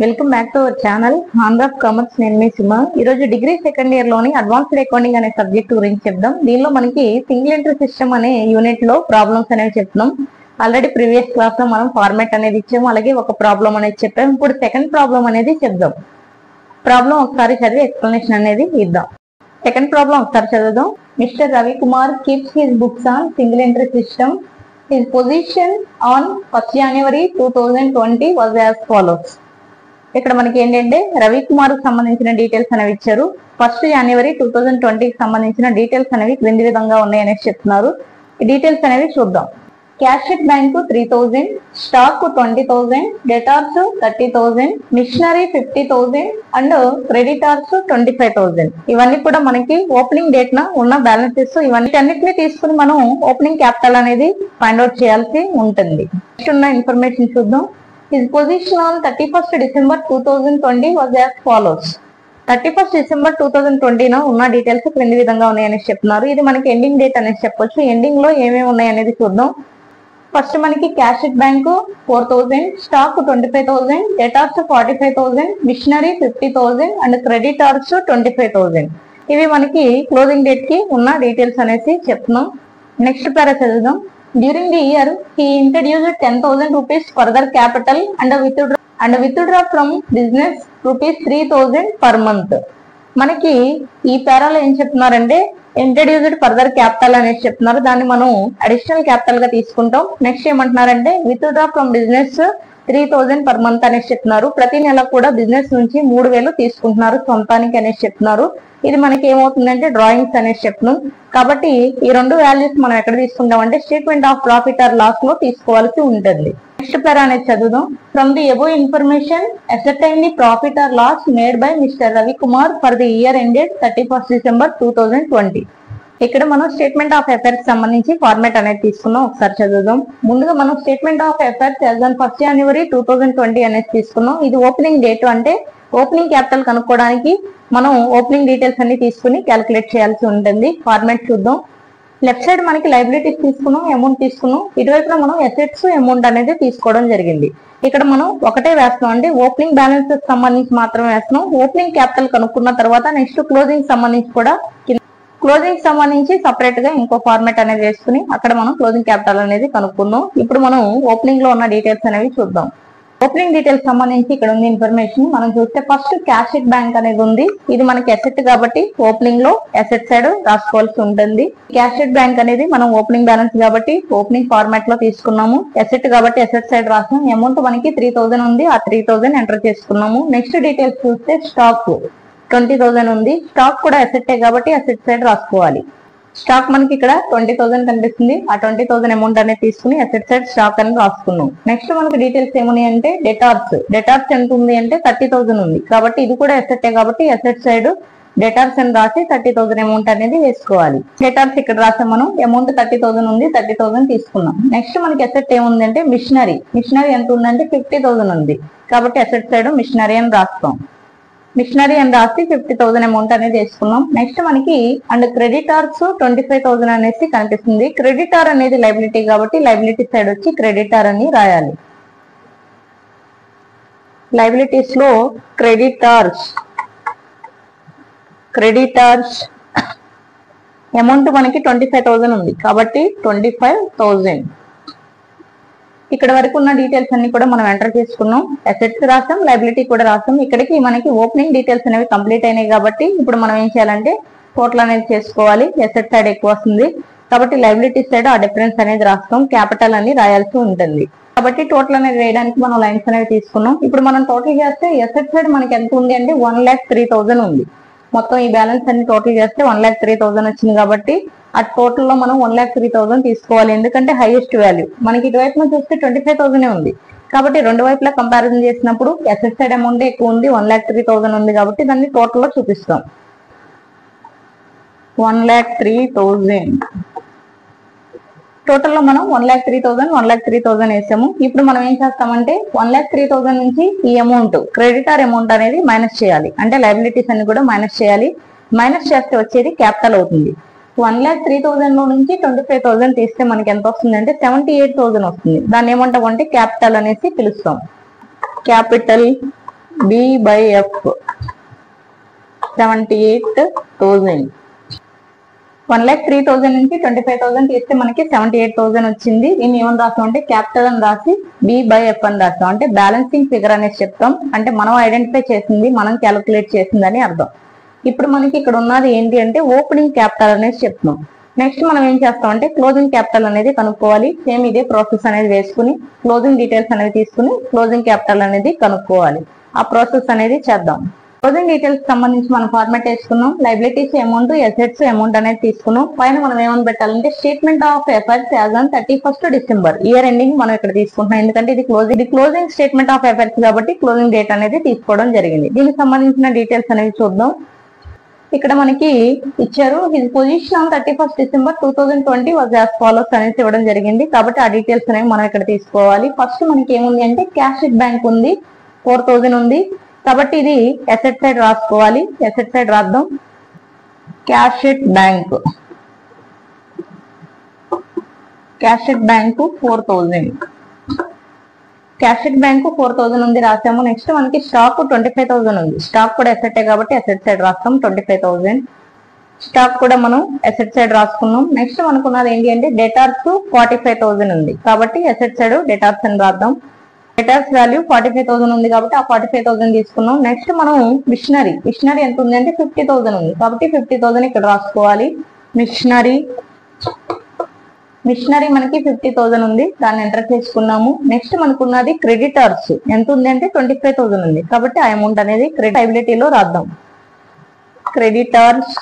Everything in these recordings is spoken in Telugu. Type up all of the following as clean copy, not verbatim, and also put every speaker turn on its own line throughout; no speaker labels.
Welcome back to our channel Andhra of commerce. నేను మీ సుమ. ఈ రోజు డిగ్రీ సెకండ్ ఇయర్ లోని అడ్వాన్స్డ్ అకౌంటింగ్ అనే సబ్జెక్ట్ గురించి చెప్దాం. దీనిలో మనకి సింగిల్ ఎంట్రీ సిస్టమ్ అనే యూనిట్ లో ప్రాబ్లమ్స్ అనేవి చెప్తున్నాం. ఆల్రెడీ ప్రీవియస్ క్లాస్ లో మనం ఫార్మాట్ అనేది ఇచ్చాము, అలాగే ఒక ప్రాబ్లం అనేది చెప్పాము. ఇప్పుడు సెకండ్ ప్రాబ్లం అనేది చెప్దాం. ప్రాబ్లం ఒకసారి చదివి ఎక్స్ప్లెనేషన్ అనేది ఇద్దాం. సెకండ్ ప్రాబ్లం ఒకసారి చదువుదాం. Mister Ravikumar keeps his books on single entry system. His position on 1st January 2020 was as follows. ఇక్కడ మనకి ఏంటంటే రవికుమార్ కు సంబంధించిన డీటెయిల్స్ అనేవి ఇచ్చారు. 1st January 2020 కి సంబంధించిన డీటెయిల్స్ అనేవి క్రింది విధంగా ఉన్నాయనేసి చెప్తున్నారు. ఈ డీటెయిల్స్ అనేవి చూద్దాం. Cash at bank 3000, stock 20,000, debtors 30,000, machinery 50,000 and creditors 25,000. ఇవన్నీ కూడా మనకి ఓపెనింగ్ డేట్ న ఉన్న బ్యాలెన్సెస్. ఇవన్నీ తీసుకుని మనం ఓపెనింగ్ క్యాపిటల్ అనేది ఫైండ్ అవుట్ చేయాల్సి ఉంటుంది. నెక్స్ట్ ఉన్న ఇన్ఫర్మేషన్ చూద్దాం. His position on 31st December 2020 was as follows. 31st December 2020 న ఉన్న డీటెయిల్స్ క్రింది విధంగా ఉన్నాయనేసి చెప్తున్నారు. ఇది మనకి ఎండింగ్ డేట్ అనేసి చెప్పొచ్చు. ఎండింగ్ లో ఏమేమి ఉన్నాయి అనేది చూద్దాం. ఫస్ట్ మనకి cash at bank 4,000, stock 25,000, debtors 45,000, machinery 50,000 and creditors 25,000. ఇవి మనకి క్లోజింగ్ డేట్ కి ఉన్న డీటెయిల్స్ అనేసి చెప్తున్నాం. నెక్స్ట్ పారా చదువుదాం. During the year, he introduced 10,000 rupees further capital and withdraw from business rupees 3,000 per month. మనకి ఈ పేరాలో ఏం చెప్తున్నారంటే ఇంట్రడ్యూస్డ్ ఫర్దర్ క్యాపిటల్ అనేది చెప్తున్నారు. దాన్ని మనం అడిషనల్ క్యాపిటల్ గా తీసుకుంటాం. నెక్స్ట్ ఏమంటున్నారంటే withdraw from business 3,000 per month అనేసి చెప్తున్నారు. ప్రతి నెల కూడా బిజినెస్ నుంచి 3,000 తీసుకుంటున్నారు సొంతానికి అనేసి చెప్తున్నారు. ఇది మనకి ఏమవుతుందంటే డ్రాయింగ్స్ అనేసి చెప్తున్నాం. కాబట్టి ఈ రెండు వాల్యూస్ మనం ఎక్కడ తీసుకుంటాం అంటే statement of profit or loss లో తీసుకోవాల్సి ఉంటుంది. నెక్స్ట్ పేరా అనేది చదువుదాం. From the above information ascertain the profit or loss made by Mr Ravikumar for the year ended 31st December 2020. ఇక్కడ మనం స్టేట్మెంట్ ఆఫ్ అఫైర్స్ సంబంధించి ఫార్మాట్ అనేది తీసుకున్నాం. ఒకసారి చదువుదాం. ముందుగా మనం statement of affairs as on 1st January 2020 అనేది తీసుకున్నాం. ఇది ఓపెనింగ్ డేట్, అంటే ఓపెనింగ్ క్యాపిటల్ కనుక్కోవడానికి మనం ఓపెనింగ్ డీటెయిల్స్ అన్ని తీసుకుని క్యాలిక్యులేట్ చేయాల్సి ఉంటుంది. ఫార్మాట్ చూద్దాం. లెఫ్ట్ సైడ్ మనకి లైబిలిటీస్ తీసుకున్నాం, అమౌంట్ తీసుకున్నాం. ఇటువైపున మనం అసెట్స్ అమౌంట్ అనేది తీసుకోవడం జరిగింది. ఇక్కడ మనం ఒకటే వేస్తాం, అంటే ఓపెనింగ్ బ్యాలెన్సెస్ సంబంధించి మాత్రమే వేస్తున్నాం. ఓపెనింగ్ క్యాపిటల్ కనుక్కున్న తర్వాత నెక్స్ట్ క్లోజింగ్ సంబంధించి కూడా క్లోజింగ్ సంబంధించి సపరేట్ గా ఇంకో ఫార్మాట్ అనేది వేసుకుని అక్కడ మనం క్లోజింగ్ క్యాపిటల్ అనేది కనుక్కుందాం. ఇప్పుడు మనం ఓపెనింగ్ లో ఉన్న డీటెయిల్స్ అనేవి చూద్దాం. ఓపెనింగ్ డీటెయిల్స్ సంబంధించి ఇక్కడ ఉంది ఇన్ఫర్మేషన్. మనం చూస్తే ఫస్ట్ క్యాష్ ఎట్ బ్యాంక్ అనేది ఉంది. ఇది మనకి అసెట్ కాబట్టి ఓపెనింగ్ లో అసెట్ సైడ్ రాసుకోవాల్సి ఉంటుంది. క్యాష్ ఎట్ బ్యాంక్ అనేది మనం ఓపెనింగ్ బ్యాలెన్స్ కాబట్టి ఓపెనింగ్ ఫార్మాట్ లో తీసుకున్నాము. అసెట్ కాబట్టి అసెట్ సైడ్ రాసాం. అమౌంట్ మనకి 3,000 ఉంది. ఆ 3,000 ఎంటర్ చేసుకున్నాము. నెక్స్ట్ డీటెయిల్స్ చూస్తే స్టాక్ 20,000 ఉంది. స్టాక్ కూడా అసెట్ కాబట్టి అసెట్ సైడ్ రాసుకోవాలి. స్టాక్ మనకి ఇక్కడ 20,000 కనిపిస్తుంది. ఆ 20,000 అమౌంట్ అనేది తీసుకుని అసెట్ సైడ్ స్టాక్ అని రాసుకున్నాం. నెక్స్ట్ మనకి డీటెయిల్స్ ఏమున్నాయి అంటే డెటార్స్ ఎంత ఉంది అంటే 30,000 ఉంది. కాబట్టి ఇది కూడా అసెట్ కాబట్టి అసెట్ సైడ్ డెటార్స్ అని రాసి 30,000 అమౌంట్ అనేది వేసుకోవాలి. డెటార్స్ ఇక్కడ రాసాం మనం. అమౌంట్ 30,000 ఉంది. 30,000 తీసుకున్నాం. నెక్స్ట్ మనకి అసెట్ ఏముంది అంటే మిషనరీ ఎంత ఉందంటే 50,000 ఉంది. కాబట్టి అసెట్ సైడ్ మిషనరీ అని రాస్తాం. మిషనరీ అని రాసి 50,000 అమౌంట్ అనేది వేసుకున్నాం. నెక్స్ట్ మనకి అండ్ క్రెడిటార్స్ 25,000 అనేసి కనిపిస్తుంది. క్రెడిటార్ అనేది లైబిలిటీ కాబట్టి లైబిలిటీ సైడ్ వచ్చి క్రెడిటార్ అని రాయాలి. లైబిలిటీస్ లో క్రెడిటార్స్ అమౌంట్ మనకి 25,000 ఉంది కాబట్టి 25,000. ఇక్కడ వరకు ఉన్న డీటెయిల్స్ అన్ని కూడా మనం ఎంటర్ చేసుకున్నాం. అసెట్స్ రాసాం, లైబిలిటీ కూడా రాసాం. ఇక్కడికి మనకి ఓపెనింగ్ డీటెయిల్స్ అనేవి కంప్లీట్ అయినాయి కాబట్టి ఇప్పుడు మనం ఏం చేయాలంటే టోటల్ అనేది చేసుకోవాలి. అసెట్ సైడ్ ఎక్కువ వస్తుంది కాబట్టి లైబిలిటీ సైడ్ ఆ డిఫరెన్స్ అనేది రాస్తాం. క్యాపిటల్ అని రాయాల్సి ఉంటుంది. కాబట్టి టోటల్ అనేది వేయడానికి మనం లైన్స్ అనేవి తీసుకున్నాం. ఇప్పుడు మనం టోటల్ చేస్తే అసెట్ సైడ్ మనకి ఎంత ఉంది అంటే 1,03,000 ఉంది. మొత్తం ఈ బ్యాలెన్స్ అన్ని టోటల్ చేస్తే 1,03,000 వచ్చింది. కాబట్టి ఆ టోటల్ లో మనం 1,03,000 తీసుకోవాలి. ఎందుకంటే హైయెస్ట్ వాల్యూ మనకి ఇటువైపు చూస్తే 25,000 ఉంది. కాబట్టి రెండు వైపులా కంపారిజన్ చేసినప్పుడు అసెట్ సైడ్ అమౌంట్ ఎక్కువ ఉంది, 1,03,000 ఉంది. కాబట్టి దాన్ని టోటల్ లో చూపిస్తాం. 1,03,000 టోటల్ లో మనం 1,03,000 వేసాము. ఇప్పుడు మనం ఏం చేస్తామంటే 1,03,000 నుంచి ఈ అమౌంట్ క్రెడిటార్ అమౌంట్ అనేది మైనస్ చేయాలి. అంటే లైబిలిటీస్ అన్ని కూడా మైనస్ చేయాలి. మైనస్ చేస్తే వచ్చేది క్యాపిటల్ అవుతుంది. 1,03,000 లో నుంచి 25,000 తీస్తే మనకి ఎంత వస్తుంది అంటే 78,000 వస్తుంది. దాన్ని ఏమంటాం అంటే క్యాపిటల్ అనేసి పిలుస్తాం. Capital B by F 78,000. 1,03,000 నుంచి 25,000 తీస్తే మనకి 78,000 వచ్చింది. దీన్ని ఏమని రాస్తాం అంటే క్యాపిటల్ అని రాసి బి బై ఎఫ్ అని రాస్తాం. అంటే బ్యాలెన్సింగ్ ఫిగర్ అనేది చెప్తాం. అంటే మనం ఐడెంటిఫై చేసింది, మనం క్యాలిక్యులేట్ చేసిందని అర్థం. ఇప్పుడు మనకి ఇక్కడ ఉన్నది ఏంటి అంటే ఓపెనింగ్ క్యాపిటల్ అనేది చెప్తున్నాం. నెక్స్ట్ మనం ఏం చేస్తాం అంటే క్లోజింగ్ క్యాపిటల్ అనేది కనుక్కోవాలి. సేమ్ ఇదే ప్రాసెస్ అనేది వేసుకుని క్లోజింగ్ డీటెయిల్స్ అనేది తీసుకుని క్లోజింగ్ క్యాపిటల్ అనేది కనుక్కోవాలి. ఆ ప్రాసెస్ అనేది చేద్దాం. క్లోజింగ్ డీటెయిల్స్ సంబంధించి మనం ఫార్మాట్ వేసుకున్నాం. లైబిలిటీస్ అమౌంట్, అసెట్స్ అమౌంట్ అనేది తీసుకున్నాం. పైన మనం ఏమని పెట్టాలంటే statement of efforts as on 31st December year ending మనం ఇక్కడ తీసుకుంటున్నాం. ఎందుకంటే ఇది క్లోజింగ్ స్టేట్మెంట్ ఆఫ్ ఎఫర్ట్స్ కాబట్టి క్లోజింగ్ డేట్ అనేది తీసుకోవడం జరిగింది. దీనికి సంబంధించిన డీటెయిల్స్ అనేవి చూద్దాం. ఇక్కడ మనకి ఇచ్చారు his position on 31st December 2020 was as follows అనేసి ఇవ్వడం జరిగింది. కాబట్టి ఆ డీటెయిల్స్ అనేవి మనం ఇక్కడ తీసుకోవాలి. ఫస్ట్ మనకి ఏముంది అంటే క్యాష్ ఎట్ బ్యాంక్ ఉంది, 4,000 ఉంది. కాబట్టి ఇది అసెట్ సైడ్ రాసుకోవాలి. అసెట్ సైడ్ రాద్దాం. Cash at bank 4,000. Cash at bank 4,000 ఉంది, రాసాము. నెక్స్ట్ మనకి స్టాక్ 25,000 ఉంది. స్టాక్ కూడా అసెట్ కాబట్టి అసెట్ సైడ్ రాస్తాం 25,000. స్టాక్ కూడా మనం అసెట్ సైడ్ రాసుకున్నాం. నెక్స్ట్ మనకున్నది ఏంటి అంటే డెటార్స్ 45,000 ఉంది. కాబట్టి అసెట్ సైడ్ డెటార్స్ అని రాద్దాం. డెటార్స్ వాల్యూ 45,000 ఉంది కాబట్టి ఆ 45,000 తీసుకున్నాం. నెక్స్ట్ మనం మిషనరీ ఎంత ఉంది అంటే 50,000 ఉంది. కాబట్టి 50,000 ఇక్కడ రాసుకోవాలి. మిషనరీ మనకి 50,000 ఉంది, దాన్ని ఎంటర్ చేసుకున్నాము. నెక్స్ట్ మనకున్నది క్రెడిటర్స్ ఎంత ఉంది అంటే 25,000 ఉంది. కాబట్టి ఆ అమౌంట్ అనేది క్రెడిట్ లయబిలిటీలో రాద్దాం. క్రెడిటర్స్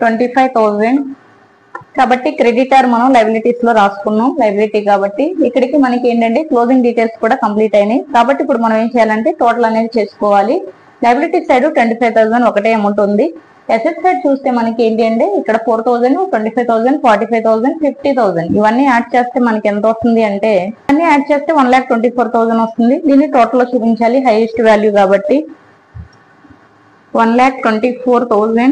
25,000. కాబట్టి క్రెడిటర్ మనం లయబిలిటీస్ లో రాసుకున్నాం. లయబిలిటీ కాబట్టి ఇక్కడికి మనకి ఏంటంటే క్లోజింగ్ డీటెయిల్స్ కూడా కంప్లీట్ అయినాయి. కాబట్టి ఇప్పుడు మనం ఏం చేయాలంటే టోటల్ అనేది చేసుకోవాలి. లయబిలిటీ సైడ్ 25,000 ఒకటే అమౌంట్ ఉంది. అసెట్ సైడ్ చూస్తే మనకి ఏంటి అంటే ఇక్కడ 4,000, 25,000, 45,000, 50,000 ఇవన్నీ యాడ్ చేస్తే మనకి ఎంత వస్తుంది అంటే అన్ని యాడ్ చేస్తే 1,24,000 వస్తుంది. దీన్ని టోటల్ లో చూపించాలి, హైయెస్ట్ వాల్యూ కాబట్టి 1,24,000.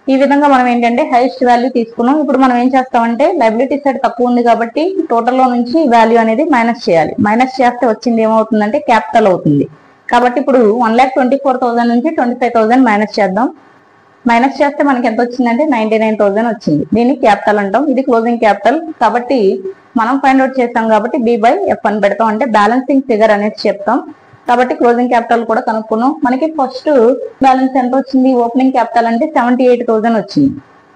ఈ విధంగా మనం ఏంటంటే హైయెస్ట్ వాల్యూ తీసుకున్నాం. ఇప్పుడు మనం ఏం చేస్తామంటే లయబిలిటీ సైడ్ తక్కువ ఉంది కాబట్టి టోటల్ లో నుంచి వాల్యూ అనేది మైనస్ చేయాలి. మైనస్ చేస్తే వచ్చింది ఏమవుతుందంటే క్యాపిటల్ అవుతుంది. కాబట్టి ఇప్పుడు 1,24,000 నుంచి 25,000 మైనస్ చేద్దాం. మైనస్ చేస్తే మనకి ఎంత వచ్చిందంటే 99,000 వచ్చింది. దీన్ని క్యాపిటల్ అంటాం. ఇది క్లోజింగ్ క్యాపిటల్ కాబట్టి మనం ఫైండ్ అవుట్ చేస్తాం కాబట్టి బి బై ఎఫ్ అని పెడతాం. అంటే బ్యాలెన్సింగ్ ఫిగర్ అనేది చెప్తాం. కాబట్టి క్లోజింగ్ క్యాపిటల్ కూడా కనుక్కున్నాం. మనకి ఫస్ట్ బ్యాలెన్స్ ఎంత వచ్చింది, ఓపెనింగ్ క్యాపిటల్ అంటే 78,000 వచ్చింది.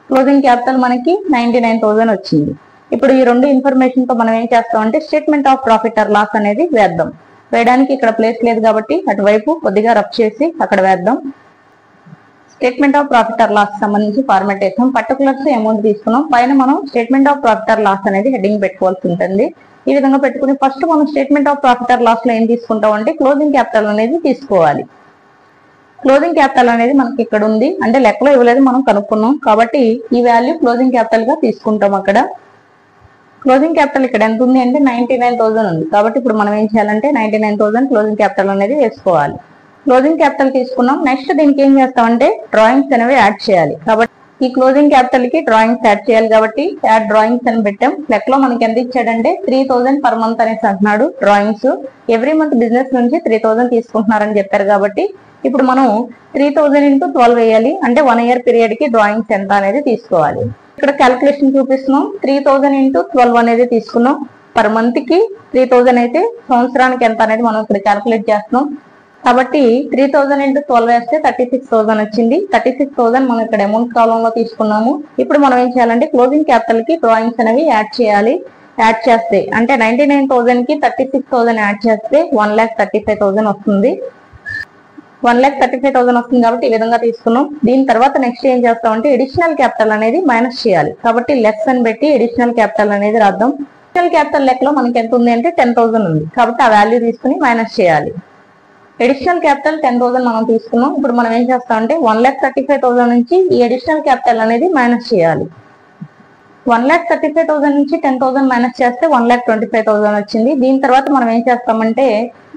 క్లోజింగ్ క్యాపిటల్ మనకి 99,000 వచ్చింది. ఇప్పుడు ఈ రెండు ఇన్ఫర్మేషన్ తో మనం ఏం చేస్తాం అంటే statement of profit or loss అనేది వేద్దాం. వేయడానికి ఇక్కడ ప్లేస్ లేదు కాబట్టి అటువైపు కొద్దిగా రఫ్ చేసి అక్కడ వేద్దాం. Statement of profit or loss సంబంధించి ఫార్మాట్ వేసాం. పర్టికులర్స్ అమౌంట్ తీసుకున్నాం. పైన మనం statement of profit or loss అనేది హెడ్డింగ్ పెట్టుకోవాల్సి ఉంటుంది. ఈ విధంగా పెట్టుకుని ఫస్ట్ మనం statement of profit or loss లో ఏం తీసుకుంటాం అంటే క్లోజింగ్ క్యాపిటల్ అనేది తీసుకోవాలి. క్లోజింగ్ క్యాపిటల్ అనేది మనకి ఇక్కడ ఉంది, అంటే లెక్కలో ఇవ్వలేదు, మనం కనుక్కున్నాం కాబట్టి ఈ వాల్యూ క్లోజింగ్ క్యాపిటల్ గా తీసుకుంటాం. అక్కడ క్లోజింగ్ క్యాపిటల్ ఇక్కడ ఎంత ఉంది అంటే 99,000 ఉంది. కాబట్టి ఇప్పుడు మనం ఏం చేయాలంటే 99,000 క్లోజింగ్ క్యాపిటల్ అనేది వేసుకోవాలి. క్లోజింగ్ క్యాపిటల్ తీసుకున్నాం. నెక్స్ట్ దీనికి ఏం చేస్తామంటే డ్రాయింగ్స్ అనేవి యాడ్ చేయాలి. కాబట్టి ఈ క్లోజింగ్ క్యాపిటల్ కి డ్రాయింగ్స్ యాడ్ చేయాలి కాబట్టి యాడ్ డ్రాయింగ్స్ అని పెట్టాం. లెక్కలో మనకి ఎంత ఇచ్చాడంటే 3,000 పర్ మంత్ అనేసి అంటున్నాడు. డ్రాయింగ్స్ ఎవ్రీ మంత్ బిజినెస్ నుంచి 3,000 తీసుకుంటున్నారని చెప్పారు కాబట్టి ఇప్పుడు మనం 3,000 into 12 వేయాలి. అంటే 1 year పీరియడ్ కి డ్రాయింగ్స్ ఎంత అనేది తీసుకోవాలి. ఇక్కడ క్యాలిక్యులేషన్ చూపిస్తున్నాం. 3,000 into 12 అనేది తీసుకున్నాం. పర్ మంత్ కి 3,000 అయితే సంవత్సరానికి ఎంత అనేది మనం ఇక్కడ క్యాలిక్యులేట్ చేస్తున్నాం. కాబట్టి 3,000 into 12 వేస్తే 36,000 వచ్చింది. 36,000 మనం ఇక్కడ అమౌంట్ కాలం లో తీసుకున్నాము. ఇప్పుడు మనం ఏం చేయాలంటే క్లోజింగ్ క్యాపిటల్ కి డ్రాయింగ్స్ అనేవి యాడ్ చేయాలి. యాడ్ చేస్తే అంటే 99,000 కి 36,000 యాడ్ చేస్తే 1,35,000 వస్తుంది. 1,35,000 వస్తుంది కాబట్టి ఈ విధంగా తీసుకున్నాం. దీని తర్వాత నెక్స్ట్ ఏం చేస్తామంటే ఎడిషనల్ క్యాపిటల్ అనేది మైనస్ చేయాలి. కాబట్టి లెస్ అని పెట్టి ఎడిషనల్ క్యాపిటల్ అనేది రాద్దాం. ఎడిషనల్ క్యాపిటల్ లెక్కలో మనకి ఎంత ఉంది అంటే 10,000 ఉంది. కాబట్టి ఆ వాల్యూ తీసుకుని మైనస్ చేయాలి. ఎడిషనల్ క్యాపిటల్ 10,000 మనం తీసుకున్నాం. ఇప్పుడు మనం ఏం చేస్తామంటే 1,35,000 నుంచి ఈ ఎడిషనల్ క్యాపిటల్ అనేది మైనస్ చేయాలి. 1,35,000 నుంచి 10,000 మైనస్ చేస్తే 1,25,000 వచ్చింది. దీని తర్వాత మనం ఏం చేస్తామంటే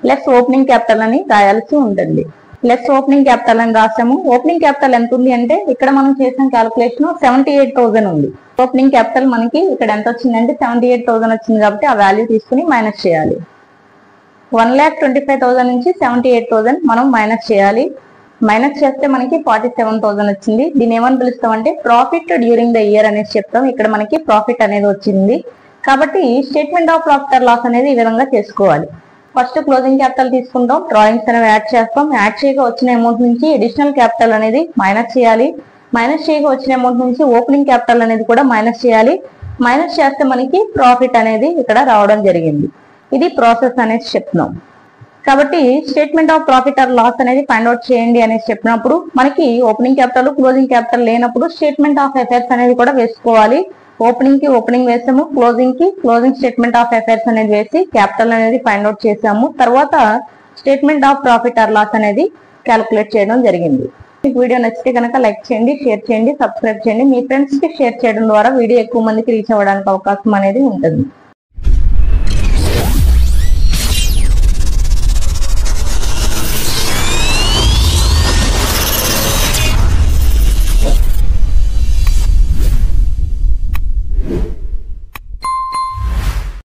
లెస్ ఓపెనింగ్ క్యాపిటల్ అని రాయాల్సి ఉంటుంది. లెస్ ఓపెనింగ్ క్యాపిటల్ అని రాసాము. ఓపెనింగ్ క్యాపిటల్ ఎంత ఉంది అంటే ఇక్కడ మనం చేసిన క్యాలిక్యులేషన్ 78,000 ఉంది. ఓపెనింగ్ క్యాపిటల్ మనకి ఇక్కడ ఎంత వచ్చిందంటే 78,000 వచ్చింది కాబట్టి ఆ వాల్యూ తీసుకుని మైనస్ చేయాలి. 1,25,000 నుంచి 78,000 మనం మైనస్ చేయాలి. మైనస్ చేస్తే మనకి 47,000 వచ్చింది. దీన్ని ఏమని పిలుస్తామంటే ప్రాఫిట్ డ్యూరింగ్ ద ఇయర్ అనేసి చెప్తాం. ఇక్కడ మనకి ప్రాఫిట్ అనేది వచ్చింది కాబట్టి statement of profit or loss అనేది ఈ విధంగా చేసుకోవాలి. ఫస్ట్ క్లోజింగ్ క్యాపిటల్ తీసుకుంటాం, డ్రాయింగ్స్ అనేవి యాడ్ చేస్తాం. యాడ్ చేయగా వచ్చిన అమౌంట్ నుంచి అడిషనల్ క్యాపిటల్ అనేది మైనస్ చేయాలి. మైనస్ చేయగా వచ్చిన అమౌంట్ నుంచి ఓపెనింగ్ క్యాపిటల్ అనేది కూడా మైనస్ చేయాలి. మైనస్ చేస్తే మనకి ప్రాఫిట్ అనేది ఇక్కడ రావడం జరిగింది. ఇది ప్రాసెస్ అనేసి చెప్తున్నాం. కాబట్టి statement of profit or loss అనేది ఫైండ్ అవుట్ చేయండి అనేసి చెప్పినప్పుడు మనకి ఓపెనింగ్ క్యాపిటల్ క్లోజింగ్ క్యాపిటల్ లేనప్పుడు స్టేట్మెంట్ ఆఫ్ అఫైర్స్ అనేది కూడా వేసుకోవాలి. ఓపెనింగ్ కి ఓపెనింగ్ వేసాము, క్లోజింగ్ కి క్లోజింగ్ స్టేట్మెంట్ ఆఫ్ అఫైర్స్ అనేది వేసి క్యాపిటల్ అనేది ఫైండ్ అవుట్ చేసాము. తర్వాత statement of profit or loss అనేది క్యాలిక్యులేట్ చేయడం జరిగింది. మీకు వీడియో నచ్చితే కనుక లైక్ చేయండి, షేర్ చేయండి, సబ్స్క్రైబ్ చేయండి. మీ ఫ్రెండ్స్ కి షేర్ చేయడం ద్వారా వీడియో ఎక్కువ మందికి రీచ్ అవ్వడానికి అవకాశం అనేది ఉంటుంది.